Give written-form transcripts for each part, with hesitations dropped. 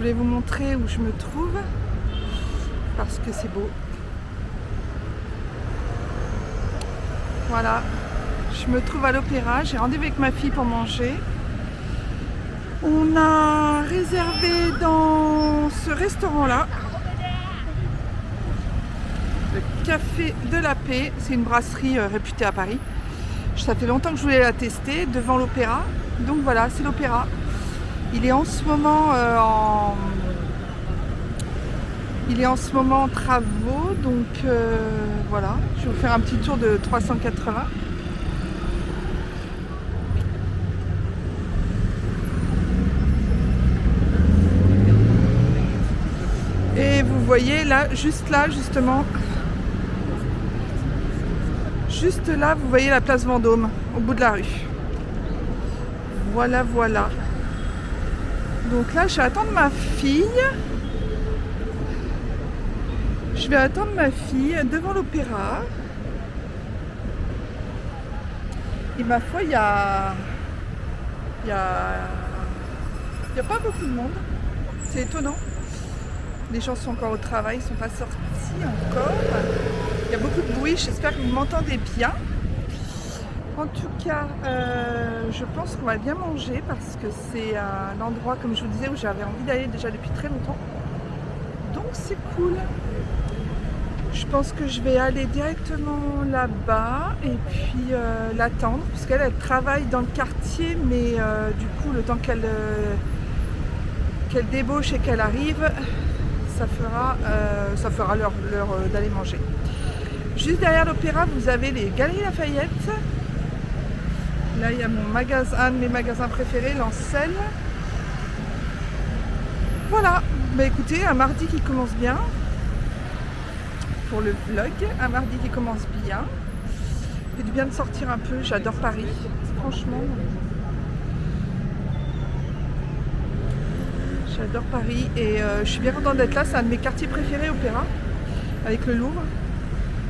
voulais vous montrer où je me trouve parce que c'est beau. Voilà, je me trouve à l'Opéra, j'ai rendez-vous avec ma fille pour manger. On a réservé dans ce restaurant-là, le Café de la Paix. C'est une brasserie réputée à Paris. Ça fait longtemps que je voulais la tester, devant l'Opéra. Donc voilà, c'est l'Opéra. Il est en ce moment en travaux, donc voilà, je vais vous faire un petit tour de 380. Et vous voyez là, juste là justement, juste là, vous voyez la place Vendôme, au bout de la rue. Voilà, voilà. Donc là, je vais attendre ma fille. Je vais attendre ma fille devant l'Opéra. Et ma foi, il y a pas beaucoup de monde. C'est étonnant. Les gens sont encore au travail, ils ne sont pas sortis encore. Il y a beaucoup de bruit, j'espère que vous m'entendez bien. En tout cas, je pense qu'on va bien manger parce que c'est un endroit, comme je vous disais, où j'avais envie d'aller déjà depuis très longtemps. Donc c'est cool. Je pense que je vais aller directement là-bas et puis l'attendre, puisqu'elle travaille dans le quartier, mais du coup, le temps qu'elle débauche et qu'elle arrive, ça fera l'heure d'aller manger. Juste derrière l'Opéra, vous avez les Galeries Lafayette. Là, il y a un de mes magasins préférés, l'Ancel. Voilà, bah écoutez, un mardi qui commence bien pour le vlog, un mardi qui commence bien. Ça fait du bien de sortir un peu, j'adore Paris, franchement. J'adore Paris et je suis bien contente d'être là, c'est un de mes quartiers préférés, Opéra, avec le Louvre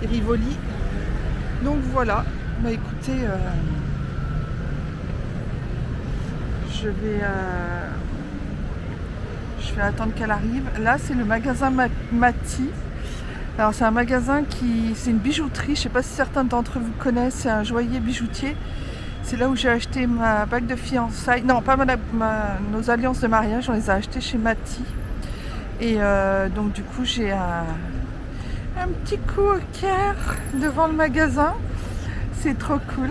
et Rivoli. Donc voilà, bah écoutez, je vais attendre qu'elle arrive. Là, c'est le magasin Mati. Alors, c'est un magasin c'est une bijouterie. Je ne sais pas si certains d'entre vous connaissent. C'est un joaillier bijoutier. C'est là où j'ai acheté ma bague de fiançailles. Non, pas nos alliances de mariage. On les a achetées chez Mati. Et donc, du coup, j'ai un petit coup au cœur devant le magasin. C'est trop cool.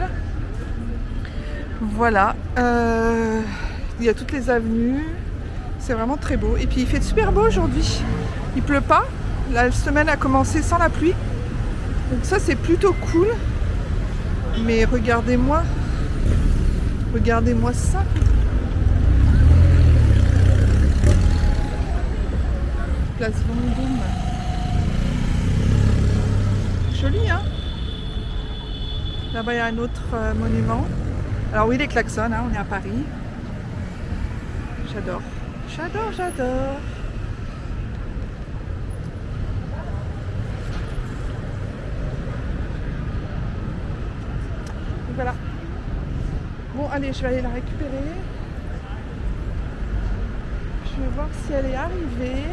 Voilà. Il y a toutes les avenues. C'est vraiment très beau. Et puis il fait super beau aujourd'hui. Il pleut pas. La semaine a commencé sans la pluie. Donc ça c'est plutôt cool. Mais regardez-moi. Regardez-moi ça. Place Vendôme. Joli hein. Là-bas il y a un autre monument. Alors oui les klaxons, hein, on est à Paris. J'adore. J'adore, j'adore. Voilà. Bon, allez, je vais aller la récupérer. Je vais voir si elle est arrivée.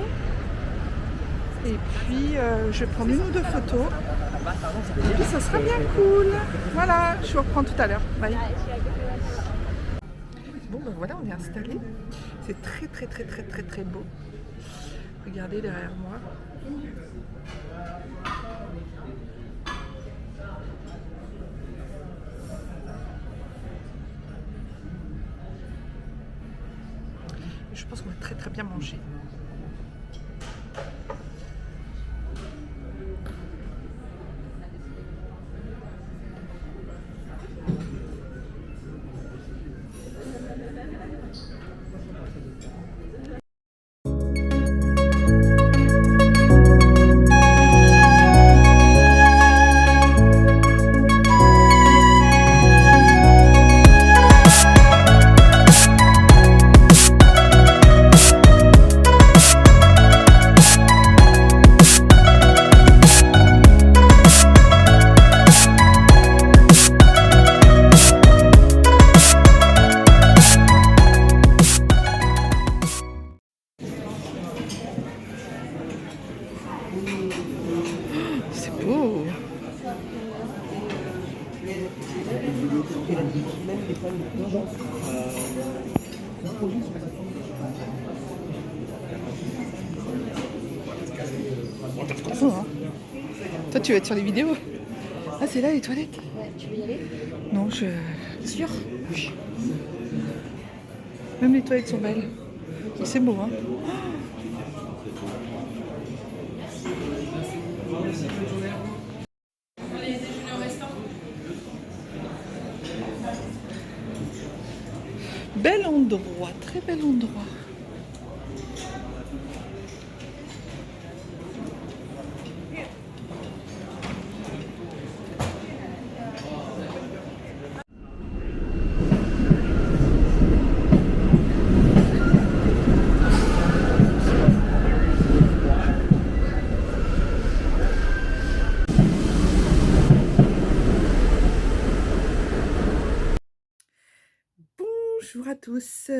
Et puis, je vais prendre une ou deux photos. Et puis, ça sera bien cool. Voilà, je vous reprends tout à l'heure. Bye. Bon, ben voilà, on est installé. C'est très, très, très, très, très, très beau. Regardez derrière moi. Je pense qu'on va très, très bien manger. C'est beau. Bon, hein. Toi, tu vas être sur les vidéos. Ah, c'est là les toilettes. Ouais, tu veux y aller? Non, je... Sûr? Oui. Même les toilettes sont belles. C'est beau, hein. Bel endroit, très bel endroit. Bonjour à tous.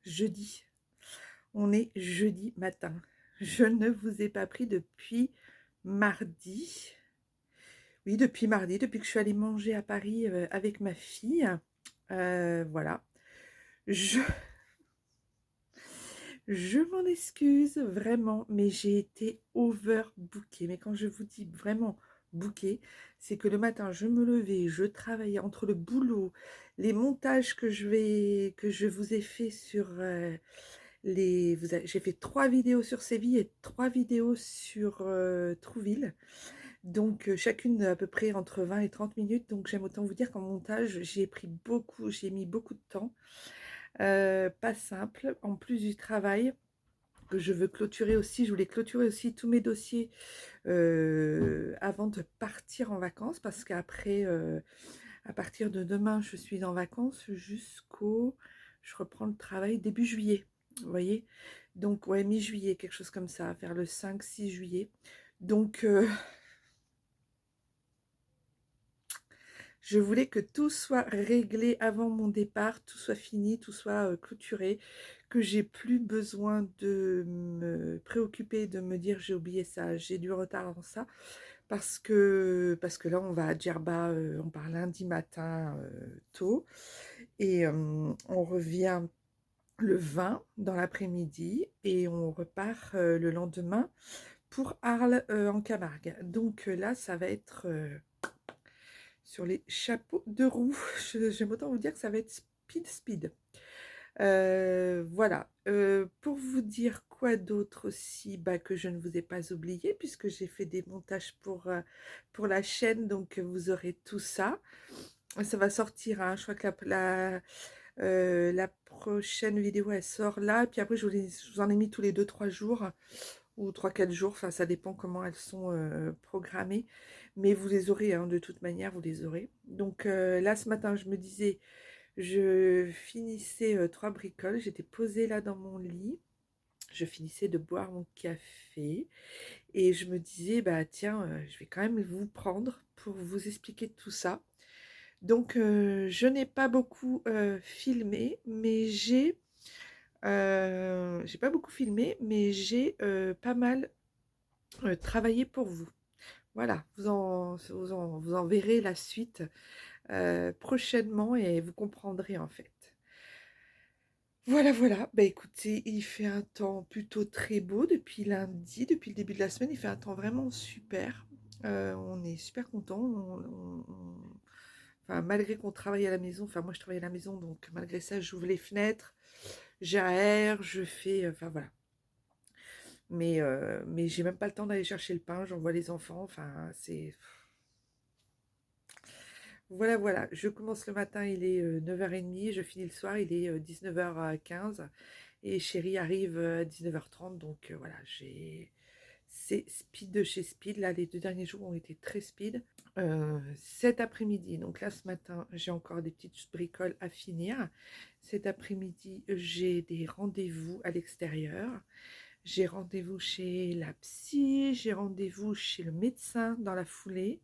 Jeudi. On est jeudi matin. Je ne vous ai pas pris depuis mardi. Oui, depuis mardi, depuis que je suis allée manger à Paris avec ma fille. Voilà. Je m'en excuse vraiment, mais j'ai été overbookée. Mais quand je vous dis vraiment bookée, c'est que le matin, je me levais, je travaillais entre le boulot, les montages que je vous ai fait sur j'ai fait 3 vidéos sur Séville et 3 vidéos sur Trouville. Donc chacune à peu près entre 20 et 30 minutes. Donc j'aime autant vous dire qu'en montage, j'ai mis beaucoup de temps. Pas simple, en plus du travail que je veux clôturer aussi. Je voulais clôturer aussi tous mes dossiers avant de partir en vacances, parce qu'après, à partir de demain, je suis en vacances je reprends le travail début juillet, vous voyez. Donc ouais, mi-juillet, quelque chose comme ça, vers le 5-6 juillet. Donc je voulais que tout soit réglé avant mon départ, tout soit fini, tout soit clôturé, que j'ai plus besoin de me préoccuper, de me dire j'ai oublié ça, j'ai du retard dans ça, parce que là on va à Djerba, on part lundi matin tôt, et on revient le 20 dans l'après-midi, et on repart le lendemain pour Arles en Camargue. Donc là ça va être... sur les chapeaux de roue. J'aime autant vous dire que ça va être speed. Voilà. Pour vous dire quoi d'autre aussi, bah, que je ne vous ai pas oublié, puisque j'ai fait des montages pour la chaîne, donc vous aurez tout ça. Ça va sortir, hein, je crois que la prochaine vidéo, elle sort là, puis après je vous en ai mis tous les 2-3 jours, ou 3-4 jours, enfin ça dépend comment elles sont programmées, mais vous les aurez, hein, de toute manière, vous les aurez. Donc là, ce matin, je me disais, je finissais 3 bricoles, j'étais posée là dans mon lit, je finissais de boire mon café, et je me disais, bah tiens, je vais quand même vous prendre pour vous expliquer tout ça. Donc je n'ai pas beaucoup filmé, mais j'ai pas beaucoup filmé, mais j'ai pas mal travaillé pour vous. Voilà, vous en verrez la suite prochainement, et vous comprendrez en fait. Voilà, voilà. Bah écoutez, il fait un temps plutôt très beau depuis lundi, depuis le début de la semaine. Il fait un temps vraiment super. On est super contents. Enfin, malgré qu'on travaille à la maison, enfin moi je travaille à la maison, donc malgré ça, j'ouvre les fenêtres, j'aère, je fais, enfin voilà. Mais j'ai même pas le temps d'aller chercher le pain, j'envoie les enfants, enfin c'est... Voilà, voilà, je commence le matin, il est 9h30, je finis le soir, il est 19h15, et chérie arrive à 19h30, donc voilà, c'est speed de chez speed. Là, les 2 derniers jours ont été très speed. Cet après-midi, donc là ce matin, j'ai encore des petites bricoles à finir. Cet après-midi, j'ai des rendez-vous à l'extérieur. J'ai rendez-vous chez la psy, j'ai rendez-vous chez le médecin dans la foulée.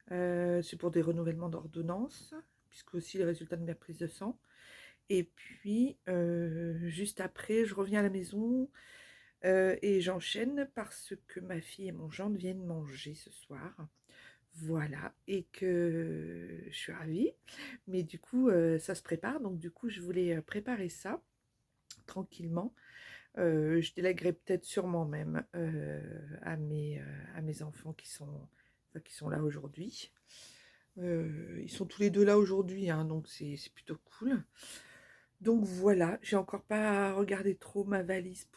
C'est pour des renouvellements d'ordonnance, puisque aussi les résultats de ma prise de sang. Et puis, juste après, je reviens à la maison. Et j'enchaîne parce que ma fille et mon gendre viennent manger ce soir. Voilà, et que je suis ravie. Mais du coup, ça se prépare. Donc du coup, je voulais préparer ça tranquillement. Je délèguerai peut-être sûrement même à mes enfants enfin, qui sont là aujourd'hui. Ils sont tous les deux là aujourd'hui, hein, donc c'est plutôt cool. Donc voilà, j'ai encore pas regardé trop ma valise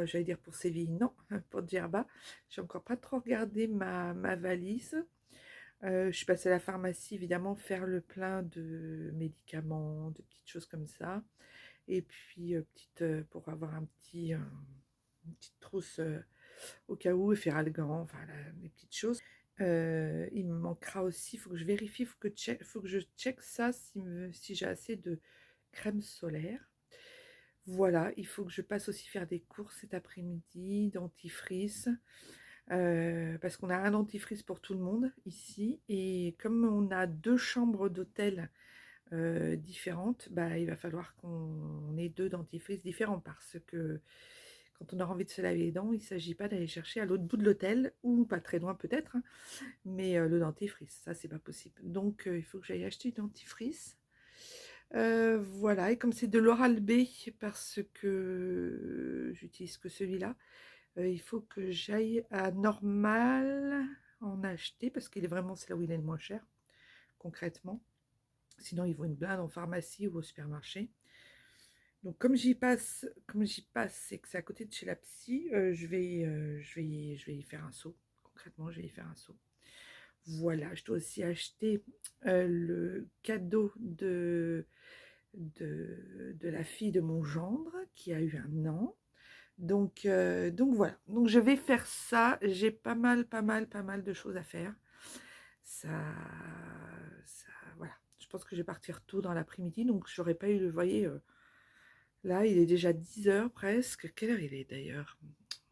j'allais dire pour Séville, non, pour Djerba. J'ai encore pas trop regardé ma valise. Je suis passée à la pharmacie, évidemment, faire le plein de médicaments, de petites choses comme ça. Et puis, pour avoir une petite trousse au cas où, Efferalgan, enfin, les petites choses. Il me manquera aussi, il faut que je vérifie, faut que je check ça si j'ai assez de crème solaire. Voilà, il faut que je passe aussi faire des courses cet après-midi, dentifrice, parce qu'on a un dentifrice pour tout le monde ici. Et comme on a 2 chambres d'hôtel différentes, bah, il va falloir qu'on ait 2 dentifrices différents parce que quand on a envie de se laver les dents, il ne s'agit pas d'aller chercher à l'autre bout de l'hôtel ou pas très loin peut-être, hein, mais le dentifrice, ça c'est pas possible. Donc il faut que j'aille acheter du dentifrice. Voilà, et comme c'est de l'Oral-B parce que j'utilise que celui-là, il faut que j'aille à Normal en acheter parce qu'il est vraiment, c'est là où il est le moins cher, concrètement. Sinon, il vaut une blinde en pharmacie ou au supermarché. Donc, comme j'y passe et que c'est à côté de chez la psy, je vais y faire un saut. Concrètement, je vais y faire un saut. Voilà, je dois aussi acheter le cadeau de la fille de mon gendre qui a eu 1 an. Donc voilà, donc je vais faire ça. J'ai pas mal de choses à faire. Ça, voilà. Je pense que je vais partir tôt dans l'après-midi, donc j'aurais pas eu le, vous voyez, là il est déjà 10 h presque. Quelle heure il est d'ailleurs?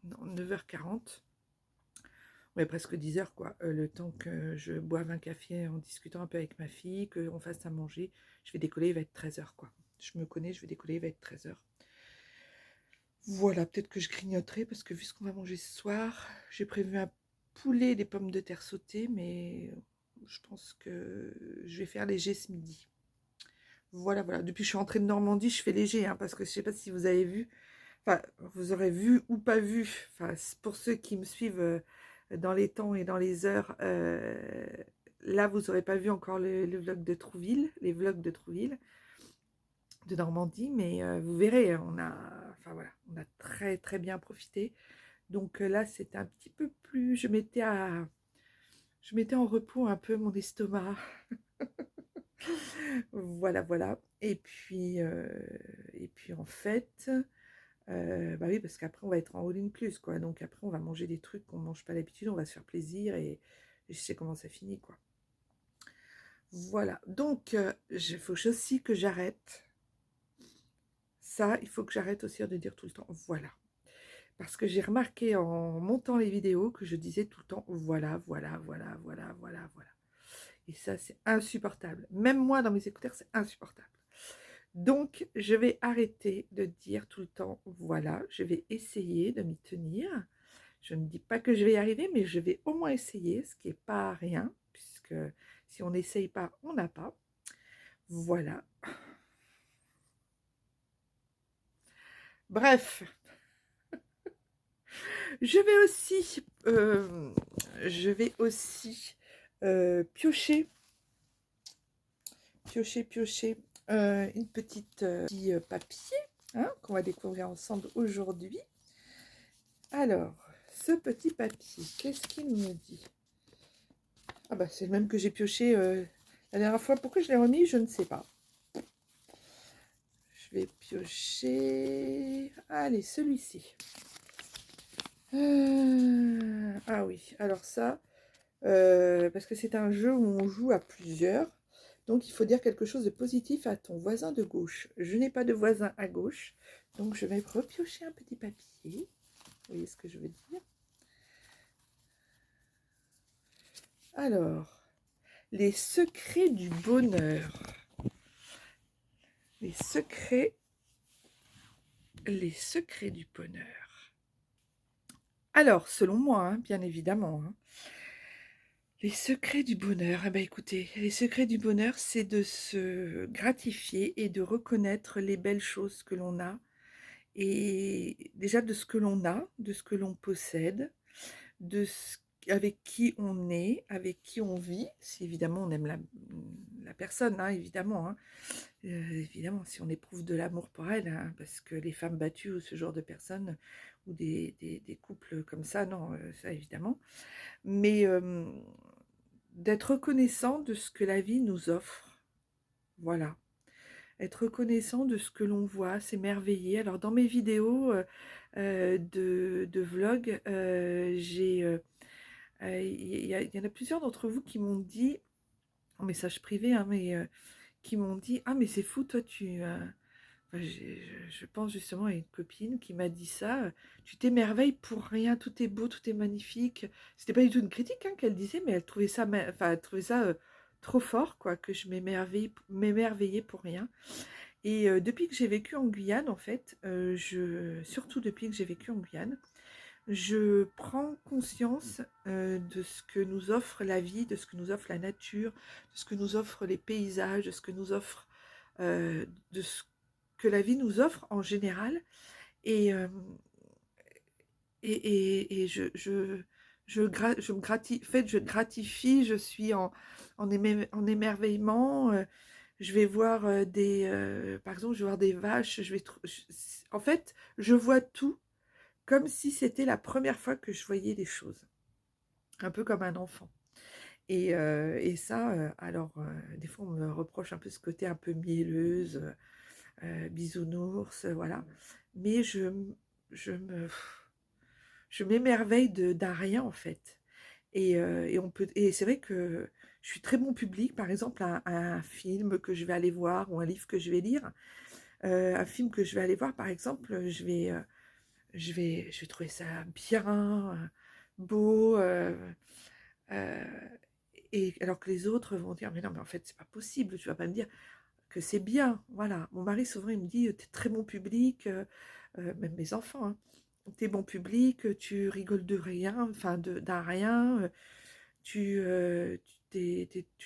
9h40. Ouais, presque 10 h quoi. Le temps que je boive un café en discutant un peu avec ma fille, qu'on fasse à manger, je vais décoller, il va être 13 h quoi. Je me connais, je vais décoller, il va être 13 h. Voilà, peut-être que je grignoterai parce que vu ce qu'on va manger ce soir, j'ai prévu un poulet et des pommes de terre sautées, mais je pense que je vais faire léger ce midi. Voilà, voilà. Depuis que je suis rentrée de Normandie, je fais léger, hein, parce que je ne sais pas si vous avez vu, enfin, vous aurez vu ou pas vu, enfin, pour ceux qui me suivent dans les temps et dans les heures, là, vous n'aurez pas vu encore le vlog de Trouville, les vlogs de Trouville, de Normandie, mais vous verrez, enfin voilà, on a très bien profité. Donc là, c'est un petit peu plus, je mettais en repos un peu mon estomac. Voilà, voilà. Et puis en fait, bah oui, parce qu'après on va être en all inclus, quoi. Donc après on va manger des trucs qu'on mange pas d'habitude, on va se faire plaisir et je sais comment ça finit, quoi. Voilà. Donc il faut aussi que j'arrête. Ça, il faut que j'arrête aussi de dire tout le temps voilà. Parce que j'ai remarqué en montant les vidéos que je disais tout le temps voilà, voilà, voilà, voilà, voilà, voilà. Et ça, c'est insupportable. Même moi, dans mes écouteurs, c'est insupportable. Donc, je vais arrêter de dire tout le temps voilà. Je vais essayer de m'y tenir. Je ne dis pas que je vais y arriver, mais je vais au moins essayer, ce qui n'est pas rien, puisque si on n'essaye pas, on n'a pas. Voilà. Bref, je vais aussi piocher une petite petit papier, hein, qu'on va découvrir ensemble aujourd'hui. Alors, ce petit papier, qu'est-ce qu'il me dit? Ah bah c'est le même que j'ai pioché la dernière fois. Pourquoi je l'ai remis, je ne sais pas. Je vais piocher... Allez, celui-ci. Ah oui, alors ça, parce que c'est un jeu où on joue à plusieurs. Donc, il faut dire quelque chose de positif à ton voisin de gauche. Je n'ai pas de voisin à gauche. Donc, je vais repiocher un petit papier. Vous voyez ce que je veux dire? Alors, les secrets du bonheur. Les secrets du bonheur. Alors, selon moi, hein, bien évidemment, hein, les secrets du bonheur, eh ben écoutez, les secrets du bonheur, c'est de se gratifier et de reconnaître les belles choses que l'on a et déjà de ce que l'on a, de ce que l'on possède, de ce avec qui on est, avec qui on vit, si évidemment on aime la personne, hein, évidemment, hein. Évidemment, si on éprouve de l'amour pour elle, hein, parce que les femmes battues ou ce genre de personnes ou des couples comme ça, non, ça évidemment. Mais d'être reconnaissant de ce que la vie nous offre, voilà. Être reconnaissant de ce que l'on voit, s'émerveiller. Alors dans mes vidéos de vlog, il y en a plusieurs d'entre vous qui m'ont dit, en message privé, hein, mais qui m'ont dit: «Ah mais c'est fou, toi tu, enfin, je pense justement à une copine qui m'a dit ça, «Tu t'émerveilles pour rien, tout est beau, tout est magnifique». C'était pas du tout une critique, hein, qu'elle disait, mais elle trouvait ça enfin, elle trouvait ça, trop fort quoi, que je m'émerveillais pour rien et depuis que j'ai vécu en Guyane, en fait, je surtout depuis que j'ai vécu en Guyane, je prends conscience, de ce que nous offre la vie, de ce que nous offre la nature, de ce que nous offrent les paysages, de ce que nous offre, de ce que la vie nous offre en général et je me gratifie, en fait, je gratifie, je suis en émerveillement, je vais voir, par exemple, je vais voir des vaches, je vais trou je en fait, je vois tout comme si c'était la première fois que je voyais les choses, un peu comme un enfant et ça, alors, des fois, on me reproche un peu ce côté un peu mielleuse, bisounours, voilà. Mais je me je m'émerveille de d'un rien, en fait et c'est vrai que je suis très bon public, par exemple, un film que je vais aller voir ou un livre que je vais lire, un film que je vais aller voir, par exemple, je vais trouver ça bien, beau, heu et alors que les autres vont dire: «Mais non, mais en fait, c'est pas possible, tu vas pas me dire que c'est bien». Voilà. Mon mari, souvent, il me dit: «Tu es très bon public», même mes enfants, hein: «Tu es bon public, tu rigoles de rien, enfin de d'un rien, tu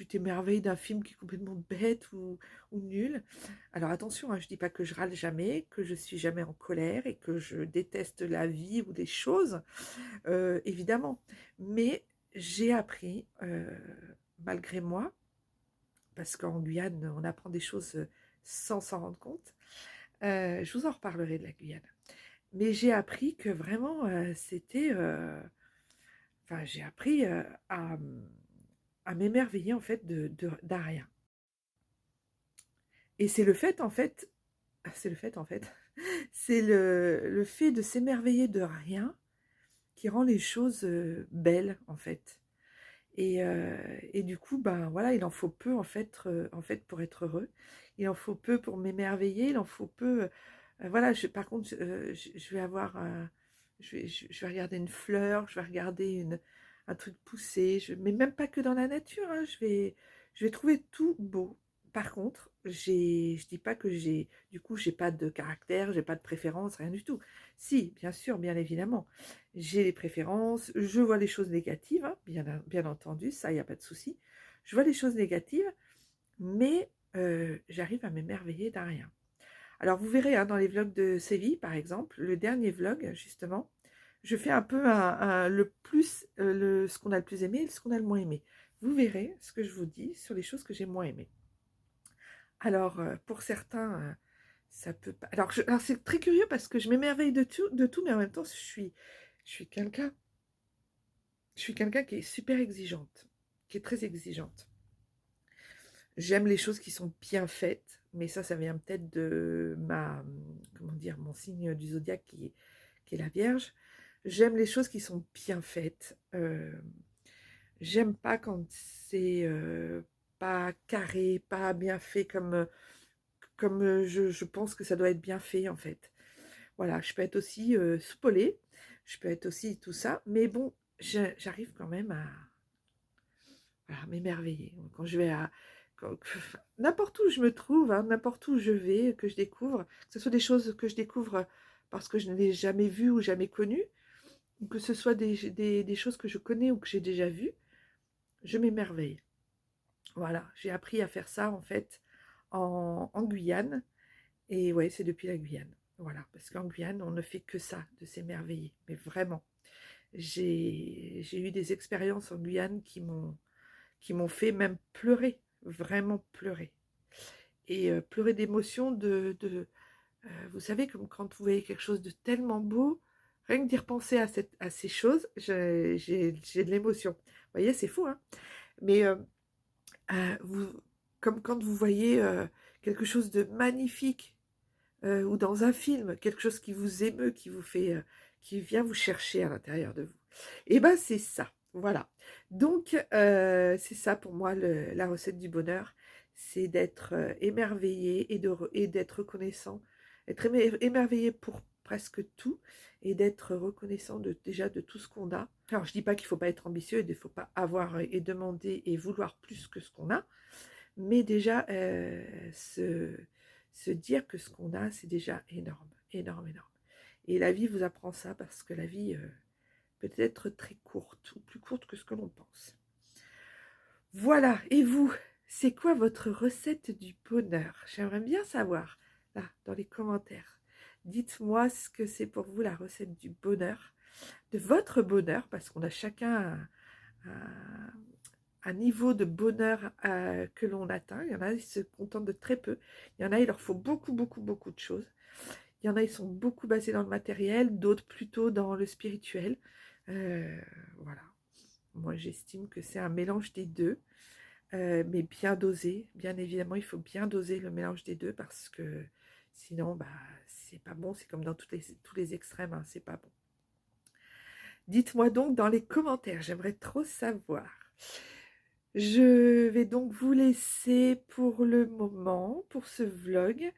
t'émerveilles d'un film qui est complètement bête ou nul». Alors attention, hein, je dis pas que je râle jamais, que je suis jamais en colère et que je déteste la vie ou des choses, évidemment. Mais j'ai appris, malgré moi, parce qu'en Guyane, on apprend des choses, sans s'en rendre compte. Je vous en reparlerai de la Guyane. Mais j'ai appris que vraiment, c'était, enfin j'ai appris, à m'émerveiller en fait d'un rien et c'est le fait en fait c'est le fait en fait, c'est le fait de s'émerveiller de rien qui rend les choses, belles en fait et du coup, ben, voilà, il en faut peu en fait pour être heureux. Il en faut peu pour m'émerveiller, il en faut peu, voilà, par contre, je vais avoir, je vais regarder une fleur, je vais regarder un truc pousser, mais même pas que dans la nature, hein, je vais trouver tout beau. Par contre, je dis pas que du coup, j'ai pas de caractère, j'ai pas de préférence, rien du tout. Si, bien sûr, bien évidemment, j'ai les préférences, je vois les choses négatives, hein, bien entendu, ça, il y a pas de souci. Je vois les choses négatives, mais j'arrive à m'émerveiller d'un rien. Alors vous verrez, hein, dans les vlogs de Séville, par exemple, le dernier vlog, justement, je fais un peu le plus, ce qu'on a le plus aimé et ce qu'on a le moins aimé. Vous verrez ce que je vous dis sur les choses que j'ai moins aimées. Alors, pour certains, ça peut pas alors c'est très curieux parce que je m'émerveille de tout, mais en même temps, je suis quelqu'un qui est super exigeante, qui est très exigeante. J'aime les choses qui sont bien faites, mais ça vient peut-être de comment dire? Mon signe du zodiaque qui est la Vierge. J'aime les choses qui sont bien faites, j'aime pas quand c'est, pas carré, pas bien fait comme je pense que ça doit être bien fait, en fait. Voilà, je peux être aussi, soupolée, je peux être aussi tout ça, mais bon, j'arrive quand même à m'émerveiller. Quand je vais à quand n'importe où je me trouve, hein, n'importe où je vais, que je découvre, que ce soit des choses que je découvre, parce que je ne l'ai jamais vues ou jamais connues, ou que ce soit des choses que je connais ou que j'ai déjà vues, je m'émerveille. Voilà, j'ai appris à faire ça en fait en Guyane. Et ouais, c'est depuis la Guyane. Voilà, parce qu'en Guyane, on ne fait que ça, de s'émerveiller. Mais vraiment, j'ai eu des expériences en Guyane qui m'ont fait même pleurer, vraiment pleurer. Et pleurer d'émotion vous savez, comme quand vous voyez quelque chose de tellement beau, rien que d'y repenser à ces choses, j'ai de l'émotion. Vous voyez, c'est fou, hein? Mais vous, comme quand vous voyez quelque chose de magnifique, ou dans un film, quelque chose qui vous émeut, qui vous fait, qui vient vous chercher à l'intérieur de vous. Et ben c'est ça, voilà. Donc c'est ça pour moi la recette du bonheur, c'est d'être émerveillé et d'être reconnaissant, être émerveillé pour presque tout et d'être reconnaissant déjà de tout ce qu'on a. Alors je dis pas qu'il faut pas être ambitieux et qu'il faut pas avoir et demander et vouloir plus que ce qu'on a, mais déjà se dire que ce qu'on a, c'est déjà énorme, énorme, énorme. Et la vie vous apprend ça parce que la vie peut être très courte ou plus courte que ce que l'on pense. Voilà, et vous, c'est quoi votre recette du bonheur? J'aimerais bien savoir, là, dans les commentaires. Dites-moi ce que c'est pour vous la recette du bonheur, de votre bonheur, parce qu'on a chacun un niveau de bonheur que l'on atteint. Il y en a, ils se contentent de très peu. Il y en a, il leur faut beaucoup, beaucoup, beaucoup de choses. Il y en a, ils sont beaucoup basés dans le matériel, d'autres plutôt dans le spirituel. Voilà. Moi, j'estime que c'est un mélange des deux, mais bien dosé. Bien évidemment, il faut bien doser le mélange des deux parce que sinon, bah, c'est pas bon. C'est comme dans tous les extrêmes, hein, c'est pas bon. Dites-moi donc dans les commentaires, j'aimerais trop savoir. Je vais donc vous laisser pour le moment, pour ce vlog.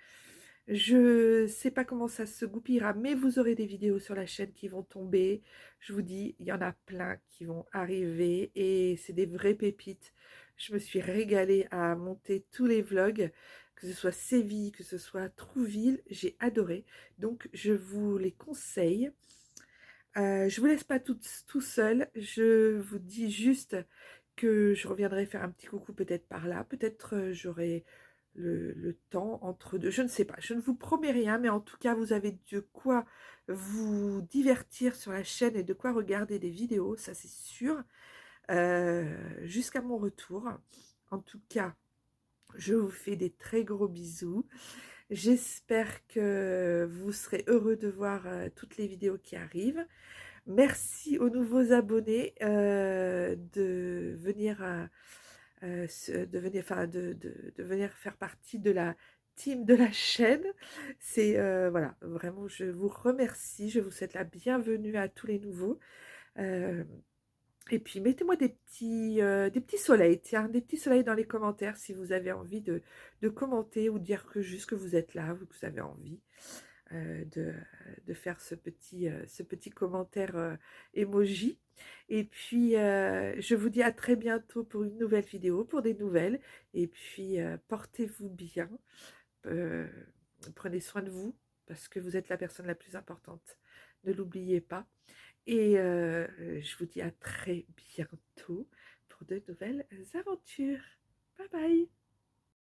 Je ne sais pas comment ça se goupillera, mais vous aurez des vidéos sur la chaîne qui vont tomber. Je vous dis, il y en a plein qui vont arriver et c'est des vraies pépites. Je me suis régalée à monter tous les vlogs, que ce soit Séville, que ce soit Trouville, j'ai adoré. Donc, je vous les conseille. Je vous laisse pas tout seul. Je vous dis juste que je reviendrai faire un petit coucou peut-être par là. Peut-être j'aurai le temps entre deux. Je ne sais pas. Je ne vous promets rien, mais en tout cas, vous avez de quoi vous divertir sur la chaîne et de quoi regarder des vidéos, ça c'est sûr, jusqu'à mon retour. En tout cas, je vous fais des très gros bisous. J'espère que vous serez heureux de voir toutes les vidéos qui arrivent. Merci aux nouveaux abonnés de venir, de venir faire partie de la team de la chaîne. C'est voilà, vraiment, je vous remercie. Je vous souhaite la bienvenue à tous les nouveaux. Et puis, mettez-moi des petits soleils, tiens, des petits soleils dans les commentaires si vous avez envie de commenter ou dire que juste que vous êtes là ou que vous avez envie de faire ce petit commentaire emoji. Et puis, je vous dis à très bientôt pour une nouvelle vidéo, pour des nouvelles. Et puis, portez-vous bien. Euh, Prenez soin de vous parce que vous êtes la personne la plus importante. Ne l'oubliez pas. Et je vous dis à très bientôt pour de nouvelles aventures. Bye bye!